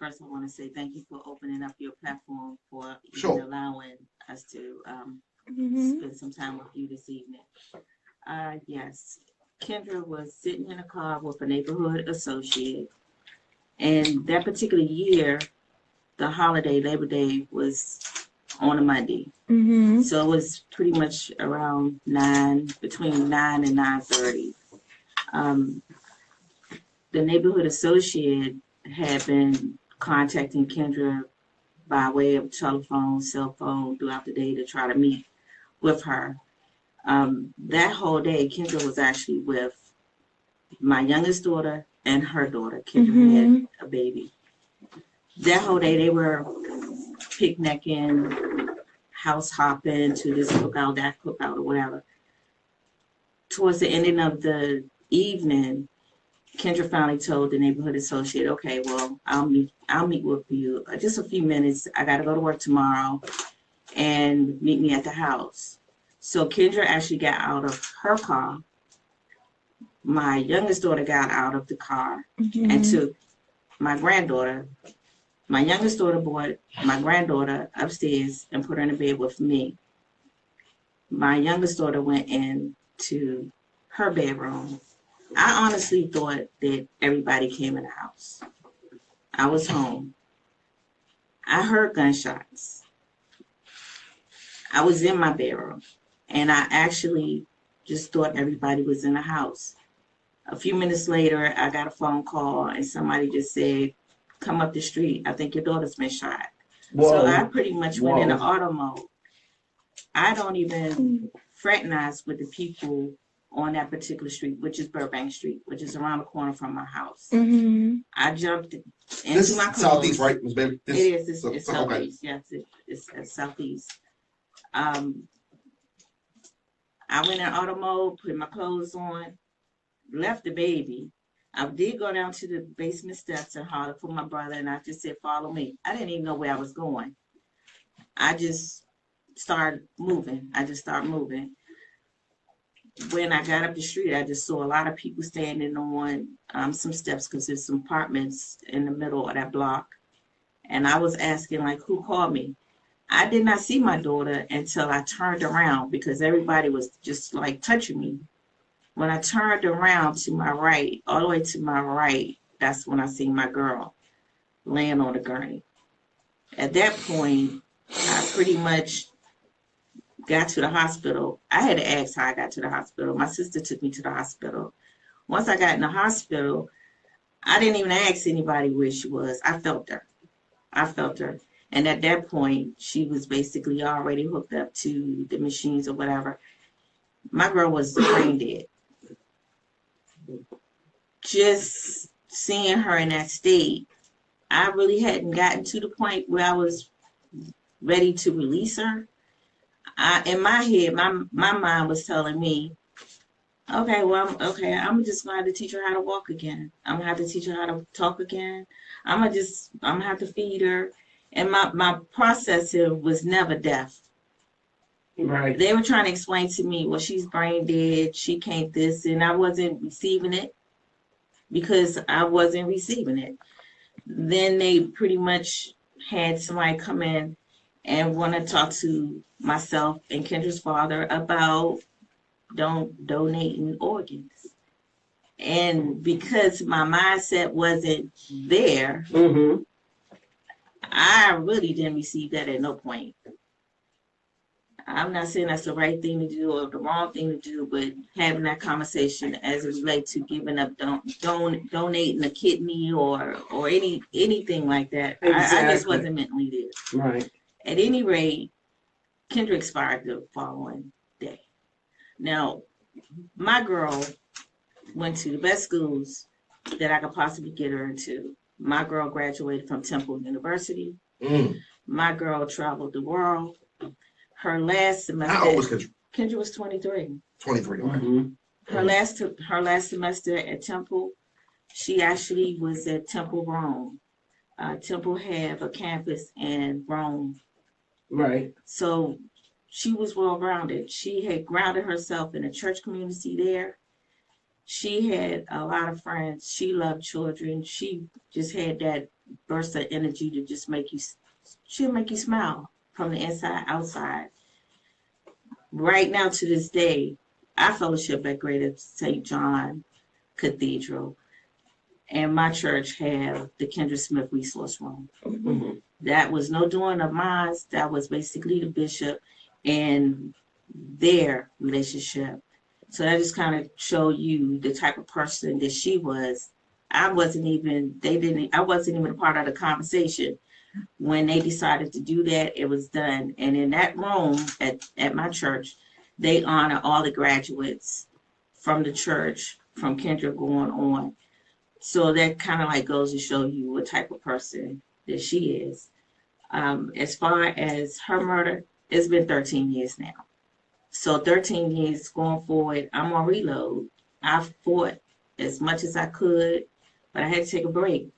first I want to say thank you for opening up your platform for Sure. allowing us to spend some time with you this evening. Yes, Kendra was sitting in a car with a neighborhood associate, and that particular year, the holiday, Labor Day, was on a Monday. So it was pretty much around between 9 and 9:30. Um, the neighborhood associate had been contacting Kendra by way of telephone, cell phone throughout the day to try to meet with her. That whole day, Kendra was actually with my youngest daughter and her daughter. Kendra had a baby. That whole day, they were picnicking, house hopping to this cookout, that cookout, or whatever. Towards the ending of the evening, Kendra finally told the neighborhood associate, "Okay, well, I'll meet with you just a few minutes. I got to go to work tomorrow, and meet me at the house." So Kendra actually got out of her car. My youngest daughter got out of the car and took my granddaughter. My youngest daughter brought my granddaughter upstairs and put her in the bed with me. My youngest daughter went into her bedroom. I honestly thought that everybody came in the house. I was home. I heard gunshots. I was in my bedroom, and I actually just thought everybody was in the house. A few minutes later, I got a phone call, and somebody just said, "Come up the street. I think your daughter's been shot." Whoa. So I pretty much went into auto mode. I don't even fraternize with the people on that particular street, which is Burbank Street, which is around the corner from my house. I jumped into my clothes. Southeast, right? It is. It's southeast. Okay. Yes, it's southeast. I went in auto mode, put my clothes on, left the baby. I did go down to the basement steps and holler for my brother, and I just said, "Follow me." I didn't even know where I was going. I just started moving. When I got up the street, I just saw a lot of people standing on some steps because there's some apartments in the middle of that block. And I was asking, like, who called me? I did not see my daughter until I turned around because everybody was just like touching me. When I turned around to my right, all the way to my right, that's when I seen my girl laying on the gurney. At that point, I pretty much got to the hospital. I had to ask how I got to the hospital. My sister took me to the hospital. Once I got in the hospital, I didn't even ask anybody where she was. I felt her. And at that point, she was basically already hooked up to the machines or whatever. My girl was brain dead. Just seeing her in that state, I really hadn't gotten to the point where I was ready to release her. In my head, my mind was telling me, okay, I'm just gonna have to teach her how to walk again. I'm gonna have to teach her how to talk again. I'm gonna have to feed her. And my processor was never deaf. Right. They were trying to explain to me, well, she's brain dead, she can't this, and I wasn't receiving it because I wasn't receiving it. Then they pretty much had somebody come in and want to talk to myself and Kendra's father about donating organs. And because my mindset wasn't there, I really didn't receive that at no point. I'm not saying that's the right thing to do or the wrong thing to do, but having that conversation as it relates to giving up, donating a kidney or anything like that, exactly. I just wasn't mentally there. Right. At any rate, Kendra expired the following day. Now, my girl went to the best schools that I could possibly get her into. My girl graduated from Temple University. My girl traveled the world. Her last semester. How old was Kendra? Kendra was 23. 23. Her last semester at Temple, she actually was at Temple Rome. Temple have a campus in Rome. Right. So she was well-rounded. She had grounded herself in a church community there. She had a lot of friends. She loved children. She just had burst of energy to just she'll make you smile from the inside outside. Right now to this day, I fellowship at Greater St. John Cathedral, and my church have the Kendra Smith Resource Room. Mm-hmm. That was no doing of mine. That was basically the bishop and their relationship. So that just kind of show you the type of person that she was. I wasn't even a part of the conversation. When they decided to do that, it was done. And in that room at my church, they honor all the graduates from the church, from Kendra going on. So that kind of like goes to show you what type of person that she is. As far as her murder, it's been 13 years now. So 13 years going forward, I'm on reload. I fought as much as I could, but I had to take a break.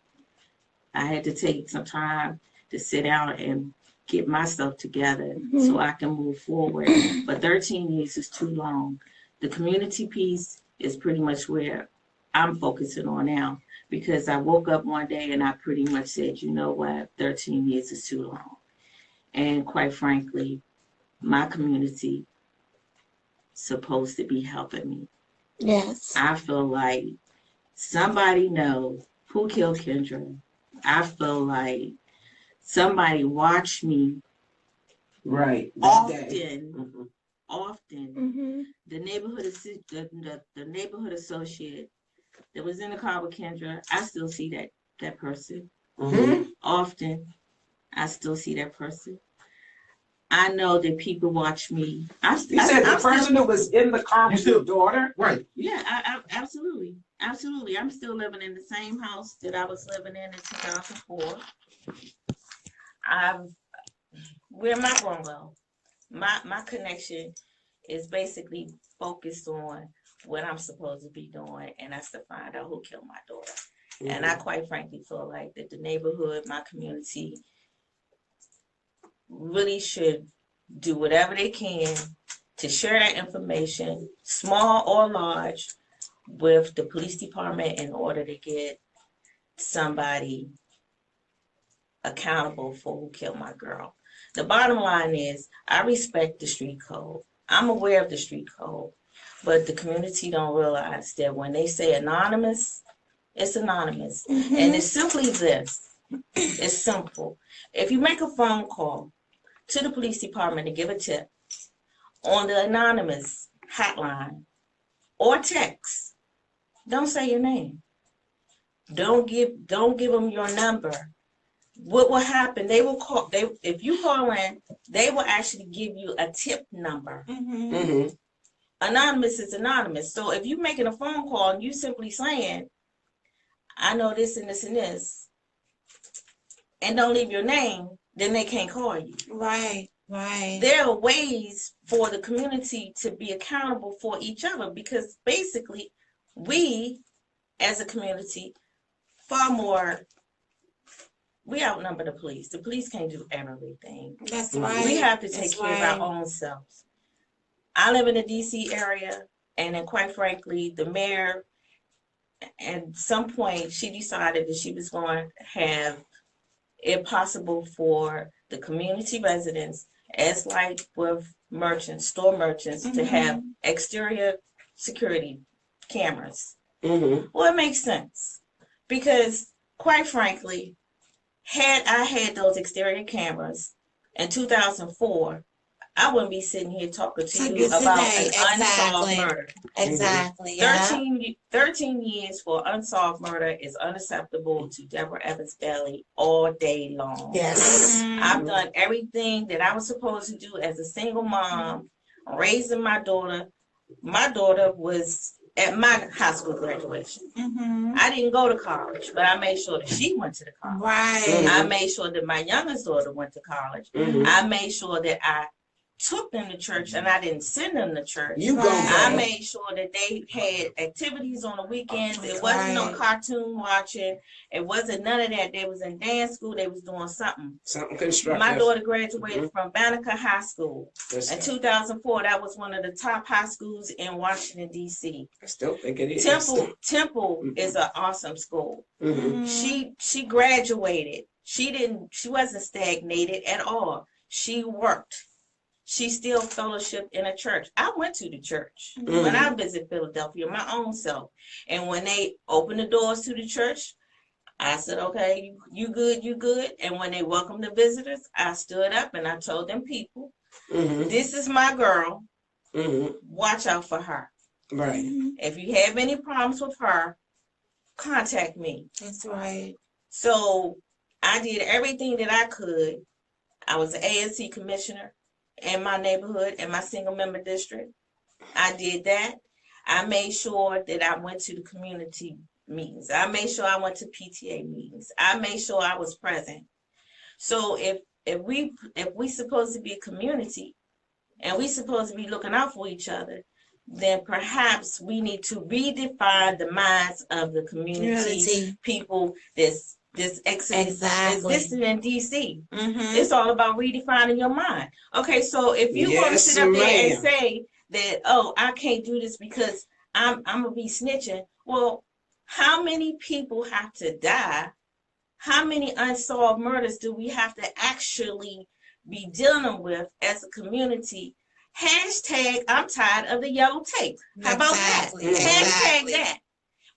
I had to take some time to sit down and get myself together so I can move forward. But 13 years is too long. The community piece is pretty much where I'm focusing on now, because I woke up one day and I pretty much said, you know what, 13 years is too long. And quite frankly, my community supposed to be helping me. Yes. I feel like somebody knows who killed Kendra. I feel like somebody watched me Right. often. Mm-hmm. The neighborhood associate that was in the car with Kendra, I still see that person. Mm-hmm. Often, I still see that person. I know that people watch me. You said the person who was in the car was your daughter? Right. Yeah, I absolutely. Absolutely. I'm still living in the same house that I was living in 2004. Where am I going? Well, my connection is basically focused on what I'm supposed to be doing, and that's to find out who killed my daughter. Mm-hmm. And I quite frankly feel like that the neighborhood, my community, really should do whatever they can to share that information, small or large, with the police department in order to get somebody accountable for who killed my girl. The bottom line is, I respect the street code. I'm aware of the street code, but the community don't realize that when they say anonymous, it's anonymous. Mm-hmm. And it's simply this. It's simple. If you make a phone call to the police department to give a tip on the anonymous hotline or text, don't say your name. Don't give them your number. What will happen? They will call. If you call in, they will actually give you a tip number. Mm-hmm. Mm-hmm. Anonymous is anonymous. So if you're making a phone call and you simply saying, "I know this and this and this," and don't leave your name, then they can't call you. Right. Right. There are ways for the community to be accountable for each other, because basically we, as a community, we outnumber the police. The police can't do everything. That's right. We have to take care of our own selves. I live in the DC area, and then quite frankly, the mayor, at some point, she decided that she was going to have it possible for the community residents, as like with merchants, store merchants, mm-hmm. to have exterior security cameras. Mm-hmm. Well, it makes sense, because quite frankly, had I had those exterior cameras in 2004, I wouldn't be sitting here talking to you about an unsolved murder. Exactly. 13 years for unsolved murder is unacceptable to Deborah Evans Bailey all day long. Yes. Mm-hmm. I've done everything that I was supposed to do as a single mom, raising my daughter. My daughter was at my high school graduation. Mm-hmm. I didn't go to college, but I made sure that she went to the college. Right. Mm-hmm. I made sure that my youngest daughter went to college. Mm-hmm. I made sure that I took them to church and I didn't send them to church. You go I back. made sure that they had activities on the weekends. It wasn't no cartoon watching. It wasn't none of that. They was in dance school. They was doing something. Something constructive. My daughter graduated from Banneker High School in 2004. That was one of the top high schools in Washington, D.C. I still think it is. Temple is an awesome school. She graduated. She wasn't stagnated at all. She worked. She still fellowshiped in a church. I went to the church when I visited Philadelphia, my own self. And when they opened the doors to the church, I said, okay, you good, you good. And when they welcomed the visitors, I stood up and I told them people, this is my girl. Watch out for her. Right. If you have any problems with her, contact me. That's right. So I did everything that I could. I was an ANC commissioner in my neighborhood, in my single member district. I did that. I made sure that I went to the community meetings. I made sure I went to PTA meetings. I made sure I was present. So if we supposed to be a community and we supposed to be looking out for each other, then perhaps we need to redefine the minds of the community people existing in DC. It's all about redefining your mind. Okay, so if you want to sit up there and say that, oh, I can't do this because I'm gonna be snitching. Well, how many people have to die? How many unsolved murders do we have to actually be dealing with as a community? Hashtag I'm tired of the yellow tape. How about that? Hashtag that.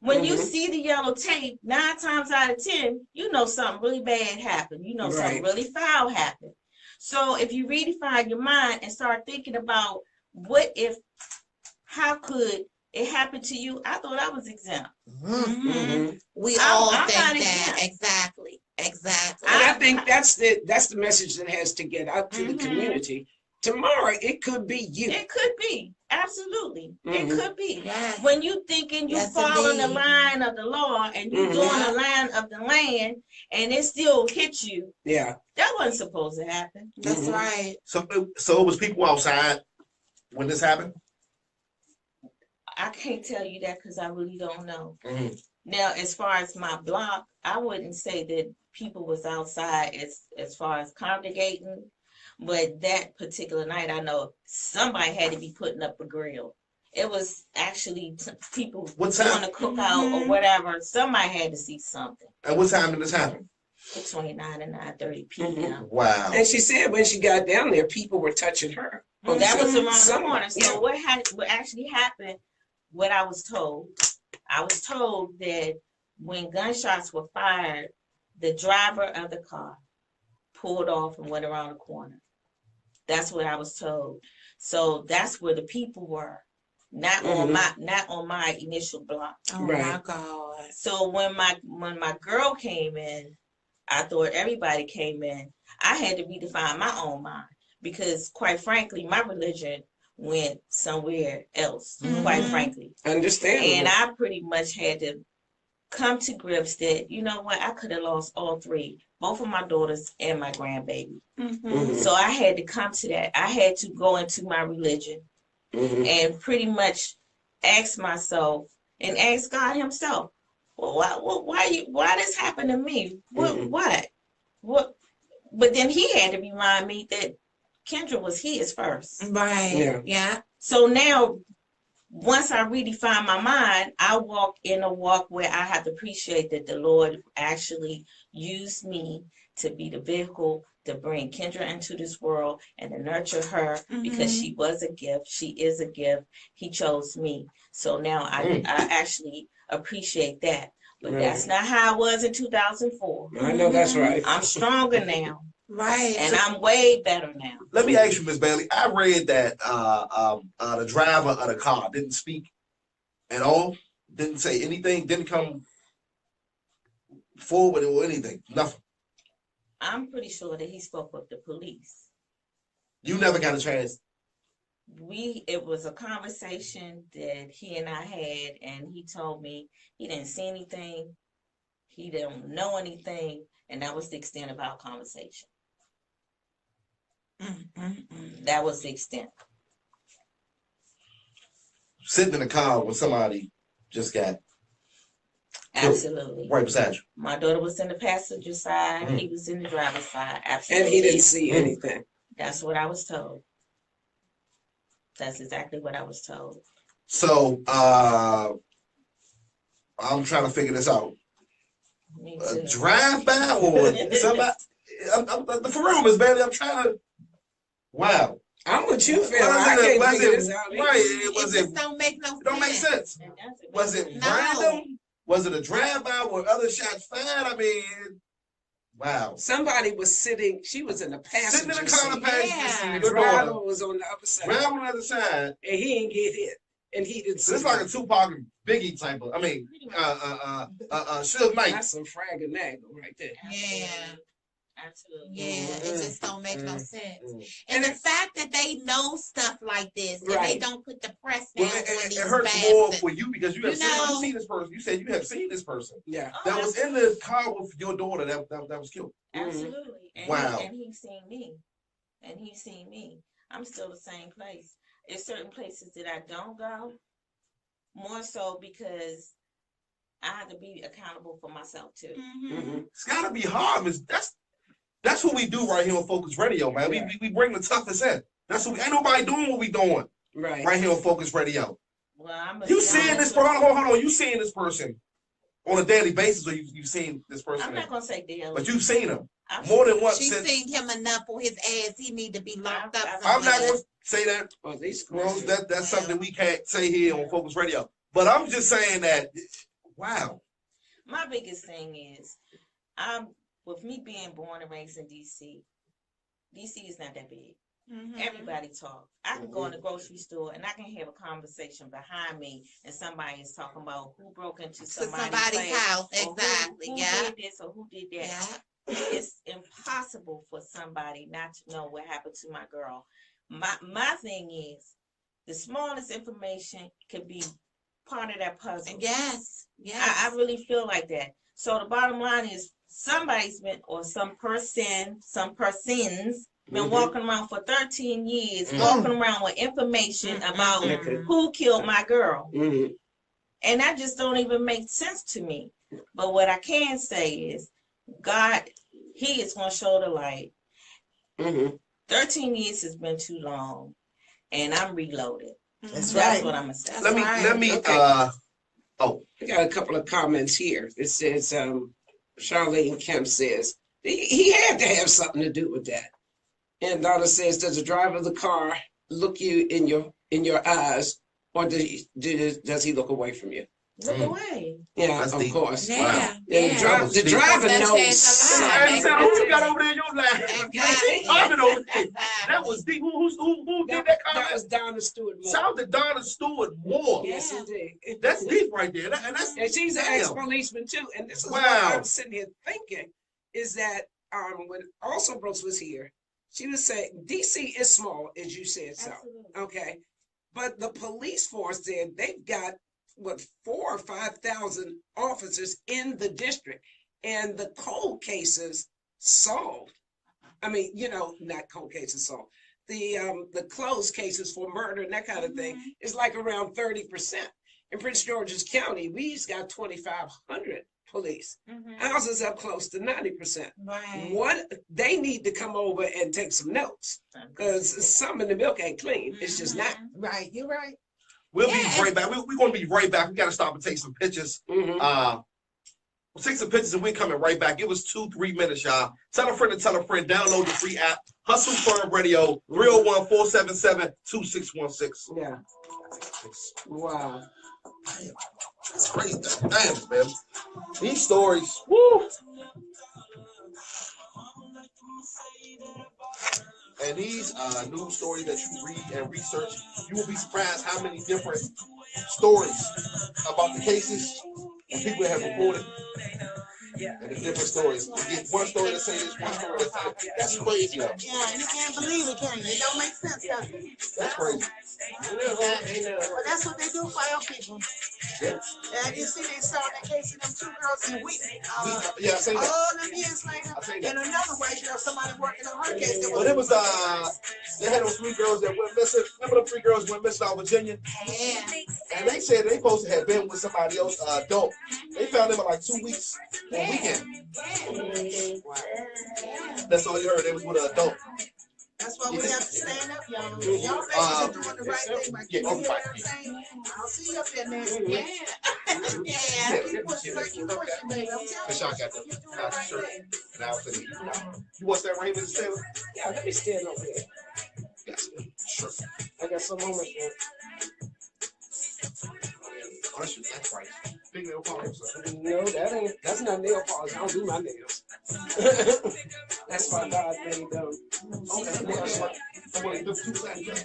When you see the yellow tape, 9 times out of 10, you know something really bad happened. You know something really foul happened. So if you redefine your mind and start thinking about how could it happen to you? I thought I was exempt. We all think that. Exactly. And I think that's the message that has to get out to the community. Tomorrow, it could be you. It could be. Absolutely. It could be. Yes. When you thinking you following the line of the law and you doing the line of the land and it still hits you. Yeah. That wasn't supposed to happen. That's right. So it was people outside when this happened? I can't tell you that because I really don't know. Now, as far as my block, I wouldn't say that people was outside as far as congregating. But that particular night, I know somebody had to be putting up a grill. It was actually people doing a cookout or whatever. Somebody had to see something. At what time did this happen? Between 9 and 9:30 p.m. Wow. And she said when she got down there, people were touching her. Well, that was around the corner. So what actually happened, what I was told that when gunshots were fired, the driver of the car pulled off and went around the corner. That's what I was told. So that's where the people were, not on my initial block. Oh my God. So when my girl came in, I thought everybody came in. I had to redefine my own mind because, quite frankly, my religion went somewhere else. Quite frankly, understandable. And I pretty much had to come to grips that, you know what, I could have lost all 3, both of my daughters and my grandbaby. So I had to come to that. I had to go into my religion and pretty much ask myself and ask God himself, well, why this happened to me? What? But then he had to remind me that Kendra was his first. Right. Yeah. So now, once I redefine my mind, I walk in a walk where I have to appreciate that the Lord actually used me to be the vehicle to bring Kendra into this world and to nurture her because she was a gift. She is a gift. He chose me. So now I actually appreciate that. But that's not how I was in 2004. I know that's right. I'm stronger now. Right. And I'm way better now. Let me ask you, Ms. Bailey. I read that the driver of the car didn't speak at all, didn't say anything, didn't come forward or anything, nothing. I'm pretty sure that he spoke with the police. You never got a chance. It was a conversation that he and I had, and he told me he didn't see anything, he didn't know anything, and that was the extent of our conversation. That was the extent. Sitting in the car when somebody just got Absolutely. right beside you. My daughter was in the passenger side. He was in the driver's side. Absolutely. And he didn't see anything. That's what I was told. That's exactly what I was told. So I'm trying to figure this out. A drive-by or somebody? For real, Miss Bailey, I'm trying to. Wow. I'm with you, Phil. I can't figure this out. Right. It just don't make no sense. Don't make sense. Was it random? Was it a drive-by where other shots fired? I mean, wow. Somebody was sitting. She was in the passenger sitting in the car in the passenger seat. The driver was on the other side. Driver on the other side. And he didn't get hit. And he didn't. So it's like a Tupac and Biggie type of. I mean, Suge Knight. That's some frag and naggle right there. Yeah. Absolutely. Yeah, it just don't make no sense. And the fact that they know stuff like this and they don't put the press down on these it hurts more for you because you have seen this person. You said you have seen this person. Yeah. That was in the car with your daughter that was killed. Absolutely. And wow. And he's seen me. And he's seen me. I'm still the same place. There's certain places that I don't go, more so because I have to be accountable for myself too. It's gotta be hard, Miss. That's what we do right here on Phocuzradio, man. Yeah. We bring the toughness in. That's what ain't nobody doing what we doing right here on Phocuzradio. Well, you seeing this person? Hold on. You seeing this person on a daily basis, or you seen this person? I'm not gonna say daily, but you've seen him more than once. She's seen him enough for his ass. He need to be locked up. I'm not gonna say that. That's something we can't say here on Phocuzradio. But I'm just saying that. Wow. My biggest thing is, with me being born and raised in DC is not that big. Everybody talk. I can go in the grocery store and I can have a conversation behind me and somebody is talking about who broke into somebody's house. Exactly. Who did this or who did that. Yeah. It's impossible for somebody not to know what happened to my girl. My thing is, the smallest information could be part of that puzzle. Yes. I really feel like that. So the bottom line is, somebody's been, or some persons been walking around for 13 years, walking around with information about who killed my girl. And that just don't even make sense to me. But what I can say is, God, he is going to show the light. 13 years has been too long, and I'm reloaded. That's what I'm going to say. Let me I got a couple of comments here. It says, Charlene Kemp says, he had to have something to do with that. And Donna says, does the driver of the car look you in your eyes, or does he look away from you? Look away. Yeah, of course. Yeah. Wow. Yeah. The driver knows. Who you got over there in your life? That was deep. Who did that comment? That was Donna Stewart Moore. Shout out to Donna Stewart Moore. Yes, indeed. That's deep right there. And she's an ex-policeman too. And this is what I'm sitting here thinking, is that when Also Brooks was here, she was saying DC is small, as you said. Absolutely. Okay. But the police force there, they've got 4,000 or 5,000 officers in the district, and the cold cases solved. I mean, not cold cases solved. The closed cases for murder and that kind of thing is like around 30%. In Prince George's County, we've got 2,500 police. Ours is up close to 90%. Right. What they need to come over and take some notes, because some in the milk ain't clean. It's just not. Right. You're right. We'll be right back. We're going to be right back. We got to stop and take some pictures. We'll take some pictures and we're coming right back. It was 2-3 minutes, y'all. Tell a friend to tell a friend. Download the free app. Hustle Firm Radio, 301-477-2616. Yeah. Wow. Damn, that's crazy. Damn, man. These stories. Woo. And these news stories that you read and research, you will be surprised how many different stories about the cases and people have reported. And the different stories. You get one story that says this, one story that says that's crazy. Yeah, and you can't believe it, can you? It don't make sense, does it? That's crazy. Well, that's what they do for our people. Yeah. And you see, they saw that case of them 2 girls in week. Yeah, I say that. All them years later, and another white girl, somebody working on her case. Well, it was they had those 3 girls that went missing. Remember the 3 girls went missing out of Virginia? Yeah. And they said they supposed to have been with somebody else, adult. They found them in like 2 weeks on weekend. That's all you heard. They was with an adult. That's why we have to stand up, y'all. Y'all ladies are doing the right thing by keeping what I'm saying. I'll see you up there now. Yeah. Yeah. Keep pushing, baby. I'm telling you. Sean got the shirt. And I was thinking, you want that Raymond Taylor? Yeah, let me stand over there. Yes, sure. I got some moments. Oh, that's right. Big nail polish. No, that's not nail polish. I don't do my nails. That's why God made them. Okay.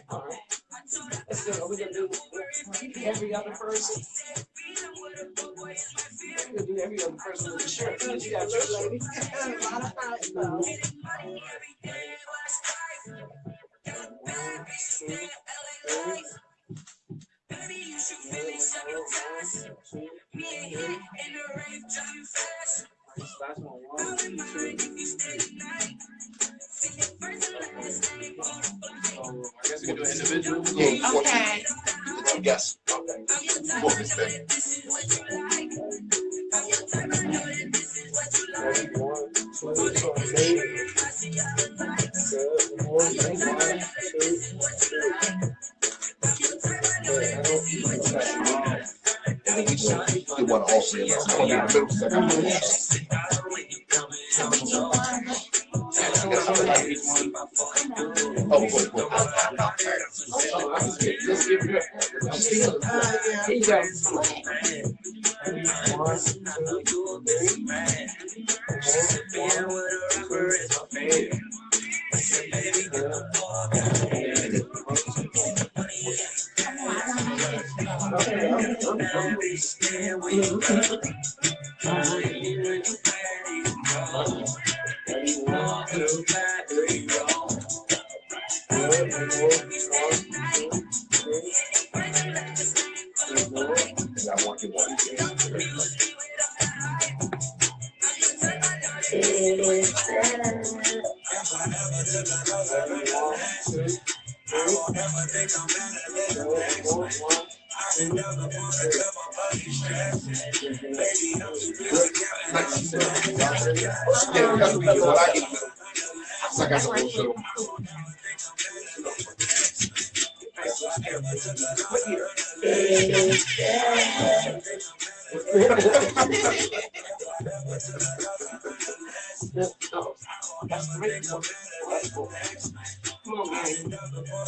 All right. Let's go. We're gonna do every other person. We're gonna do every other person with a shirt. You got your lady. I guess we can do an individual. Yeah, Okay. yes. Okay. What is that? You want to also in the middle section. Oh, Let's give it up. Here you go.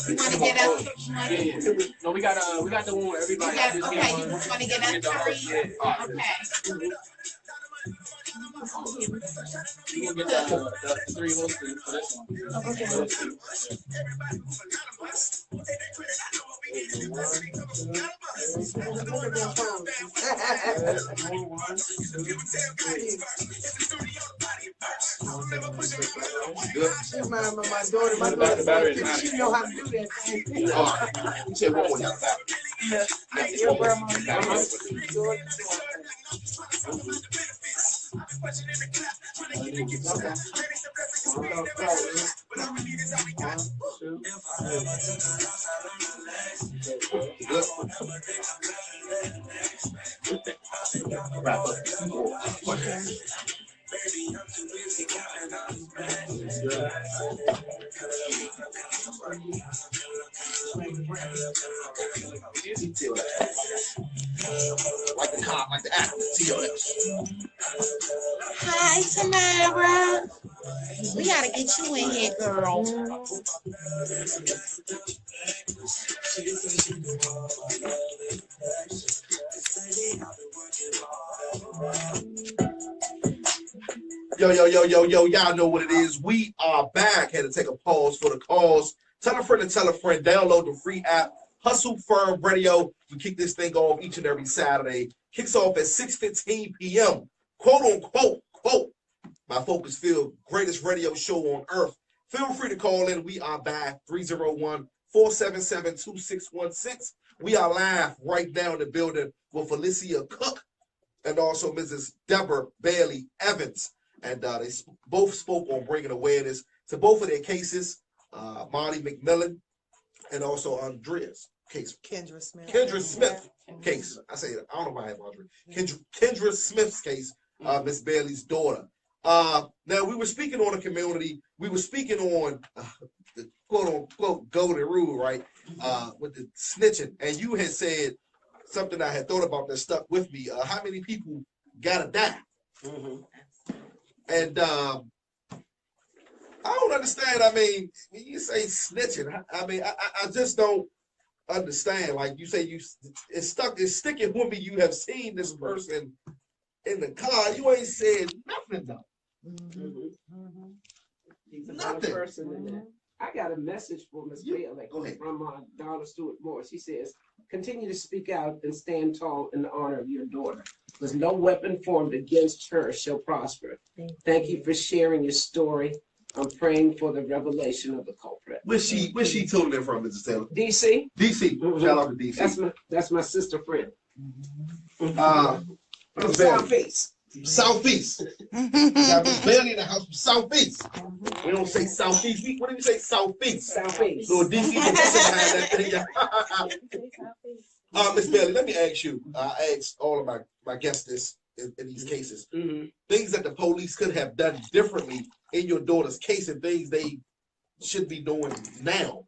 You want to get up? No, we got the one where everybody. Okay, you want to get up, Curry? Okay. You can get the 3 hosters for this one. She reminded me of my daughter. My daughter, she know how to do that thing. You said one more time. Your grandma. Wrap up. Like the cop, like the actor, TOS. Hi, Tamara. We gotta get you in here, girl. Yo, y'all know what it is. We are back. Had to take a pause for the cause. Tell a friend to tell a friend. Download the free app, Hustle Firm Radio. We kick this thing off each and every Saturday. Kicks off at 6:15 p.m. Quote unquote, quote, my Phocuzradio, greatest radio show on earth. Feel free to call in. We are back. 477-2616. We are live right now in the building with Felicia Cook and also Mrs. Deborah Bailey Evans. And they both spoke on bringing awareness to both of their cases, Marty McMillan and also Andrea's case. Kendra Smith case. I say, I don't know why I have Andrea. Kendra Smith's case, Miss Bailey's daughter. Now, we were speaking on the community. We were speaking on the quote-unquote golden rule, right, with the snitching. And you had said something I had thought about that stuck with me. How many people gotta die? And I don't understand. I mean, when you say snitching, I mean, I just don't understand. Like you say, it's sticking with me. You have seen this person in the car. You ain't said nothing though. He's another person in there. I got a message for Ms. Bailey from Donna Stewart Moore. She says, continue to speak out and stand tall in the honor of your daughter. There's no weapon formed against her shall prosper. Thank you for sharing your story. I'm praying for the revelation of the culprit. Where's she tuning in from, Mrs. Taylor? DC. DC. Shout out to DC. That's my sister friend. Southeast. Southeast. Got Miss Bailey in the house from Southeast. We don't say Southeast. What do we say? Southeast. Southeast. So DC behind that thing. Miss Bailey, let me ask you. I asked all of my guests this in these cases. Things that the police could have done differently in your daughter's case and things they should be doing now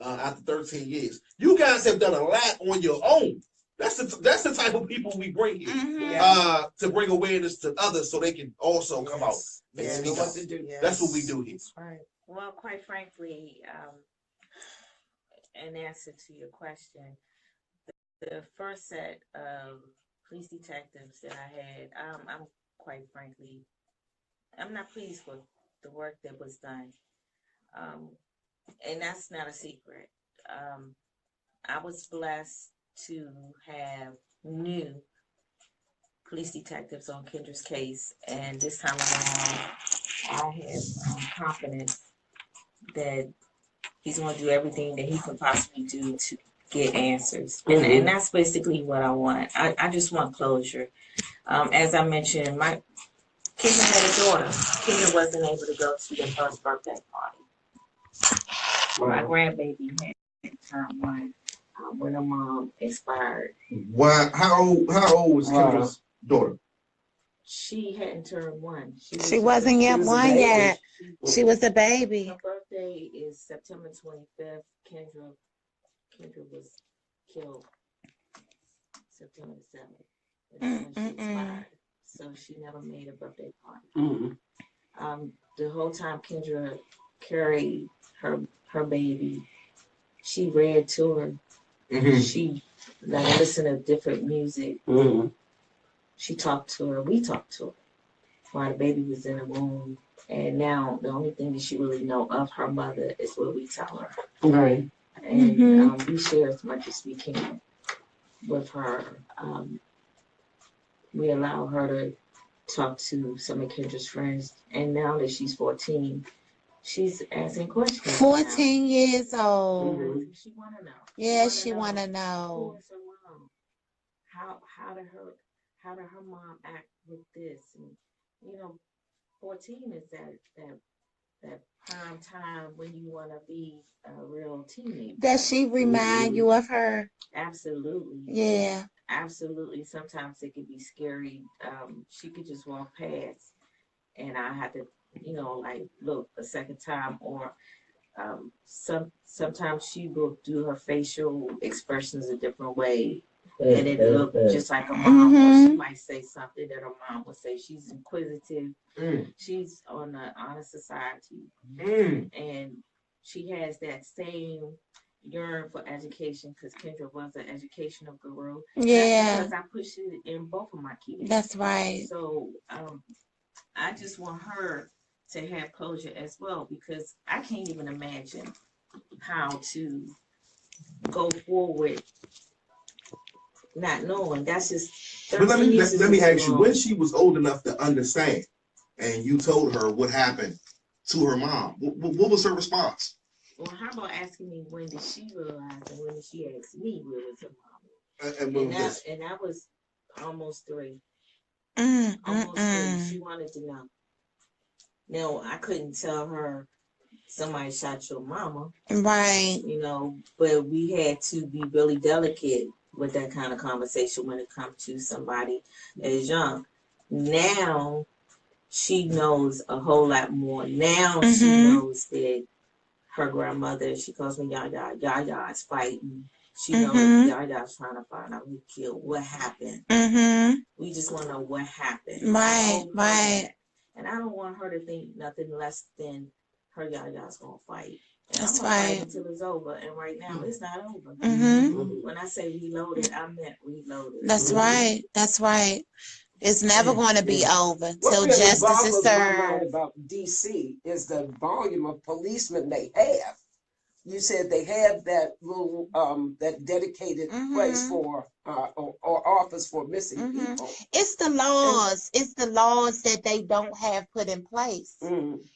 after 13 years. You guys have done a lot on your own. That's the type of people we bring here to bring awareness to others so they can also come out and speak up. That's what we do here. Right. Well, quite frankly, in answer to your question, the first set of police detectives that I had, I'm quite frankly, I'm not pleased with the work that was done. And that's not a secret. I was blessed to have new police detectives on Kendra's case, and this time around I have confidence that he's going to do everything that he can possibly do to get answers, and that's basically what I want. I just want closure. As I mentioned, my Kendra had a daughter. Kendra wasn't able to go to the first birthday party. My grandbaby had turned 1 when her mom expired. Why? How old was Kendra's daughter? She hadn't turned 1. She wasn't yet 1 yet. She was a baby. Her birthday is September 25th. Kendra was killed September 7th. That's when she expired. So she never made a birthday party. The whole time Kendra carried her baby, she read to her. She listened to different music. She talked to her. We talked to her while the baby was in the womb. And now the only thing that she really know of her mother is what we tell her. Right. And we share as much as we can with her. We allow her to talk to some of Kendra's friends. And now that she's 14, she's asking questions. 14 years old. She want to know. Yeah, she want to know. Who is her mom? How did her mom act with this? And 14 is that prime time when you want to be a real teenager. Does she remind you of her? Absolutely. Yeah. Absolutely. Sometimes it could be scary. She could just walk past, and I had to, look a second time, or sometimes she will do her facial expressions a different way, and it looked just like her mom. Or she might say something that her mom would say. She's inquisitive. She's on the honor society, and she has that same yearn for education, because Kendra was an educational guru. Yeah. Because I push it in both of my kids. That's right. So I just want her to have closure as well, because I can't even imagine how to go forward not knowing. That's just 13 But years. Let me ask you, when she was old enough to understand and you told her what happened to her mom, what was her response? Well, how about asking me when did she realize and when did she ask me where was her mama? And that was almost 3. Almost 3. She wanted to know. No, I couldn't tell her somebody shot your mama. Right. You know, but we had to be really delicate with that kind of conversation when it comes to somebody as young. Now she knows a whole lot more. Now she knows that her grandmother, she calls me Yaya. Yaya's fighting. She knows Yaya's trying to find out who killed. What happened? We just want to know what happened. Right. And I don't want her to think nothing less than her Yaya's gonna fight. And That's I'm gonna right. fight until it's over. And right now it's not over. When I say reloaded, I meant reloaded. That's right. That's right. It's never going to be over till really justice is served. About DC is the volume of policemen they have. You said they have that little that dedicated place for or office for missing people. It's the laws. It's the laws that they don't have put in place.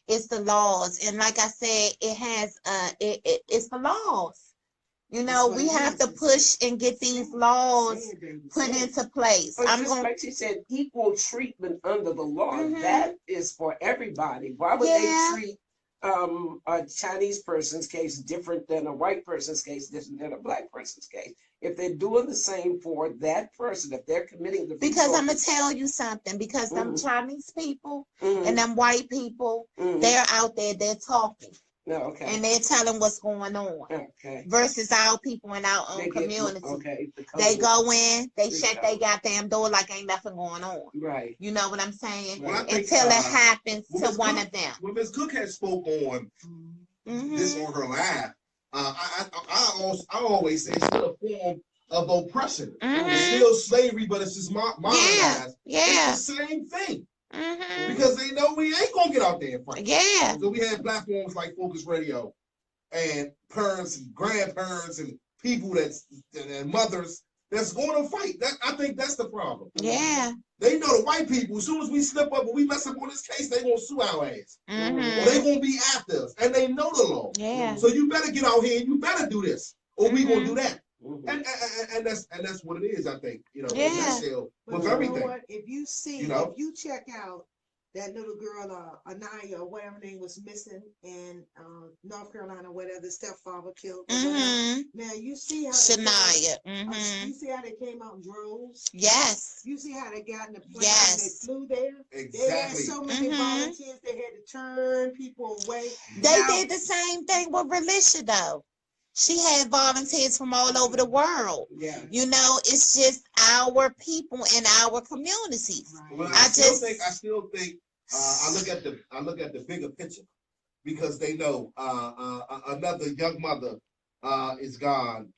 It's the laws, and like I said, it has it's the laws. You know, we have to push and get these laws put into place. But like she said, equal treatment under the law. That is for everybody. Why would they treat a Chinese person's case different than a white person's case, different than a black person's case? If they're doing the same for that person, if they're committing the because I'm gonna tell you something. Because them Chinese people and them white people, they're out there. They're talking. And they're telling what's going on. Versus our people in our own community. They go in, they shut their goddamn door like ain't nothing going on. Right. You know what I'm saying? Well, until it happens to one of them. When Ms. Cook had spoke on this on her live, I always say it's still a form of oppression. It's still slavery, but it's just modernized. It's the same thing. Because they know we ain't gonna get out there and fight. So we have platforms like Phocuzradio and parents and grandparents and people and mothers that's going to fight. I think that's the problem. They know the white people, as soon as we slip up and we mess up on this case, they gonna sue our ass. Or they gonna be after us. And they know the law. So you better get out here and you better do this. Or we gonna do that. And that's what it is, I think. You know, with everything. Know what? If you see, if you check out that little girl, Anaya, or whatever name was missing in North Carolina, whatever the stepfather killed. Now you see how Shania. You see how they came out in droves. You see how they got in the plane and they flew there. They had so many volunteers. They had to turn people away. They did the same thing with Relisha though. She had volunteers from all over the world. You know, it's just our people in our communities. Well, I still think I look at the bigger picture because they know another young mother is gone.